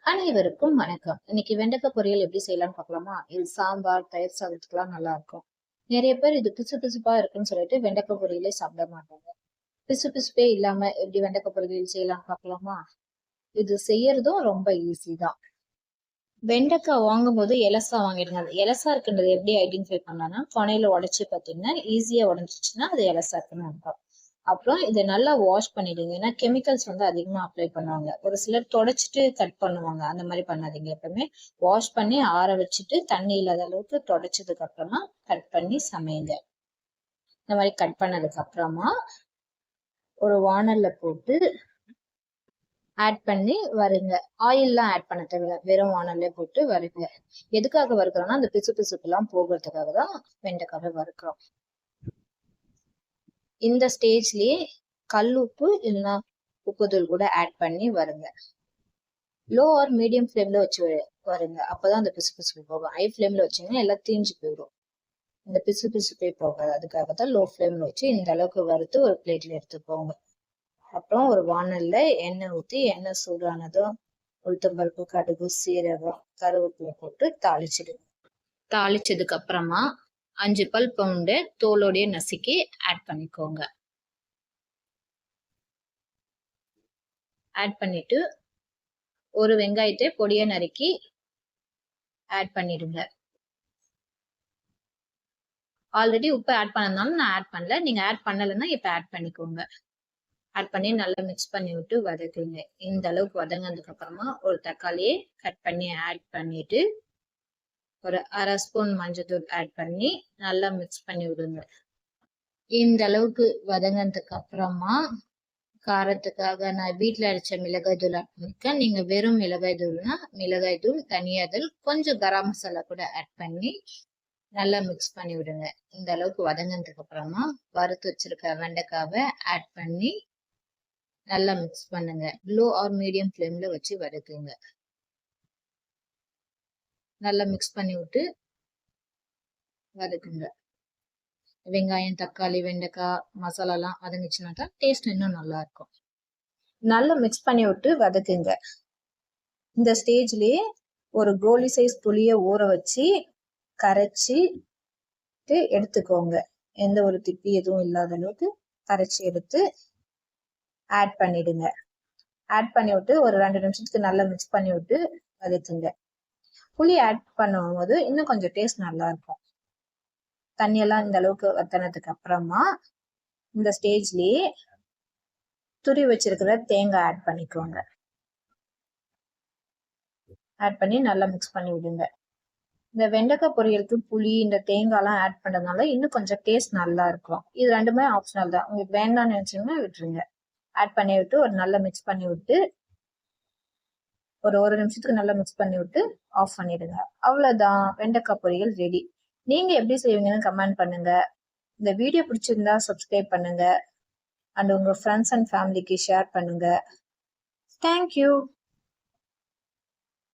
அனைவருக்கும் வணக்கம். இன்னைக்கு வெண்டைக்காய் பொரியல் எப்படி செய்யலாம்னு பார்க்கலாமா? இது சாம்பார், தயிர் சாதத்துக்குலாம் நல்லா இருக்கும். நிறைய பேர் இது பிசு பிசுப்பா இருக்குன்னு சொல்லிட்டு வெண்டைக்காய் பொரியலே சாப்பிட மாட்டாங்க. பிசு பிசுப்பே இல்லாம எப்படி வெண்டைக்காய் பொரியல் செய்யலாம்னு பார்க்கலாமா? இது செய்யறதும் ரொம்ப ஈஸி தான். வெண்டைக்காய் வாங்கும் போது எலசா வாங்கிடுங்க. அது எலசா இருக்குன்றது எப்படி ஐடென்டிஃபை பண்ணலாம்னா, கொனையில உடைச்சு பார்த்தீங்கன்னா ஈஸியா உடைஞ்சிச்சுன்னா அது எலசா இருக்குன்னு அர்த்தம். அப்புறம் இதை நல்லா வாஷ் பண்ணிடுங்க. ஏன்னா கெமிக்கல்ஸ் வந்து அதிகமா அப்ளை பண்ணுவாங்க. ஒரு சிலர் தொடச்சிட்டு கட் பண்ணுவாங்க. அந்த மாதிரி பண்ணாதீங்க. எப்பவுமே வாஷ் பண்ணி ஆற வச்சுட்டு தண்ணி இல்லாத அளவுக்கு தொடச்சதுக்கு அப்புறமா கட் பண்ணி சமைங்க. இந்த மாதிரி கட் பண்ணதுக்கு அப்புறமா ஒரு வானல்ல போட்டு ஆட் பண்ணி வருங்க. ஆயில்லாம் ஆட் பண்ண தேவையில்ல. வெறும் வானல்ல போட்டு வருங்க. எதுக்காக வறுக்கிறோம்னா அந்த பிசு பிசுப்பு எல்லாம் போகிறதுக்காக தான் வெண்டைக்காவை வறுக்கிறோம். இந்த ஸ்டேஜ்லயே கல் உப்பு இல்லைன்னா உப்புதூள் கூட ஆட் பண்ணி வருங்க. லோ ஆர் மீடியம் ஃப்ளேம்ல வச்சு வருங்க. அப்பதான் அந்த பிசு பிசுப்பு போகும். ஹை ஃப்ளேம்ல வச்சீங்கன்னா எல்லாம் தீஞ்சு போயிடும். இந்த பிசு பிசுப்பே போகாது. அதுக்காக தான் லோ ஃப்ளேம்ல வச்சு இந்த அளவுக்கு வறுத்து ஒரு பிளேட்ல எடுத்துக்கோங்க. அப்புறம் ஒரு வானல்ல எண்ணெய் ஊற்றி எண்ணெய் சூடானதும் உளுத்தம்பருப்பு, கடுகு, சீரகம், கருவேப்பிலை போட்டு தாளிச்சிடுங்க. தாளிச்சதுக்கு அப்புறமா 5 பல் பூண்டு தோலோடைய நசுக்கி ஆட் பண்ணிக்கோங்க. ஆட் பண்ணிட்டு ஒரு வெங்காயத்தை பொடியா நறுக்கி ஆட் பண்ணிடுங்க. ஆல்ரெடி உப்பு ஆட் பண்ணதுனால நான் ஆட் பண்ணல. நீங்க ஆட் பண்ணலைன்னா இப்ப ஆட் பண்ணிக்கோங்க. ஆட் பண்ணி நல்லா மிக்ஸ் பண்ணி விட்டு வதக்குங்க. இந்த அளவுக்கு வதங்கினதுக்கு அப்புறமா ஒரு தக்காளியை கட் பண்ணி ஆட் பண்ணிட்டு ஒரு 1/2 ஸ்பூன் மஞ்சள் ஆட் பண்ணி நல்லா மிக்ஸ் பண்ணி விடுங்க. இந்த அளவுக்கு வதங்கினதுக்கு அப்புறமா காரத்துக்காக நான் வீட்டுல அரைச்ச மிளகாய் தூள் ஆட் பண்ணிருக்கேன். நீங்க வெறும் மிளகாய் தூள்னா மிளகாய் தூள், தனியா தூள், கொஞ்சம் கரம் மசாலா கூட ஆட் பண்ணி நல்லா மிக்ஸ் பண்ணி விடுங்க. இந்த அளவுக்கு வதங்கினதுக்கு அப்புறமா வறுத்து வச்சிருக்க வெண்டைக்காவை ஆட் பண்ணி நல்லா மிக்ஸ் பண்ணுங்க. லோ ஆர் மீடியம் ஃப்ளேம்ல வச்சு வதக்குங்க. நல்லா மிக்ஸ் பண்ணி விட்டு வதக்குங்க. வெங்காயம், தக்காளி, வெண்டைக்காய் மசாலாலாம் வதங்கிச்சுனாக்கா டேஸ்ட் இன்னும் நல்லா இருக்கும். நல்லா மிக்ஸ் பண்ணி விட்டு வதக்குங்க. இந்த ஸ்டேஜ்லயே ஒரு கோலி சைஸ் புளிய ஊற வச்சு கரைச்சி எடுத்துக்கோங்க. எந்த ஒரு திப்பி எதுவும் இல்லாத அளவுக்கு கரைச்சி எடுத்து ஆட் பண்ணிடுங்க. ஆட் பண்ணி விட்டு ஒரு 2 நிமிஷத்துக்கு நல்லா மிக்ஸ் பண்ணி விட்டு வதக்குங்க. புளி ஆட் பண்ணும் போது இன்னும் கொஞ்சம் டேஸ்ட் நல்லா இருக்கும். தண்ணியெல்லாம் இந்த அளவுக்கு வத்தனதுக்கு அப்புறமா இந்த ஸ்டேஜ்லயே துரி வச்சிருக்கிற தேங்காய் ஆட் பண்ணிக்கோங்க. ஆட் பண்ணி நல்லா மிக்ஸ் பண்ணி விடுங்க. இந்த வெண்டைக்காய் பொரியலுக்கு புளி இந்த தேங்காய்லாம் ஆட் பண்றதுனால இன்னும் கொஞ்சம் டேஸ்ட் நல்லா இருக்கும். இது ரெண்டுமே ஆப்ஷனல் தான். உங்களுக்கு வேண்டாம்னு நினைச்சீங்கன்னா விட்டுருங்க. ஆட் பண்ணி விட்டு ஒரு நல்லா மிக்ஸ் பண்ணி விட்டு ஒரு நிமிஷத்துக்கு நல்லா மிக்ஸ் பண்ணி விட்டு ஆஃப் பண்ணிடுங்க. அவ்வளவுதான், வெண்டைக்காய் பொரியல் ரெடி. நீங்க எப்படி செய்வீங்கன்னு கமெண்ட் பண்ணுங்க. இந்த வீடியோ பிடிச்சிருந்தா சப்ஸ்கிரைப் பண்ணுங்க அண்ட் உங்க ஃப்ரெண்ட்ஸ் அண்ட் ஃபேமிலிக்கு ஷேர் பண்ணுங்க. தேங்க்யூ.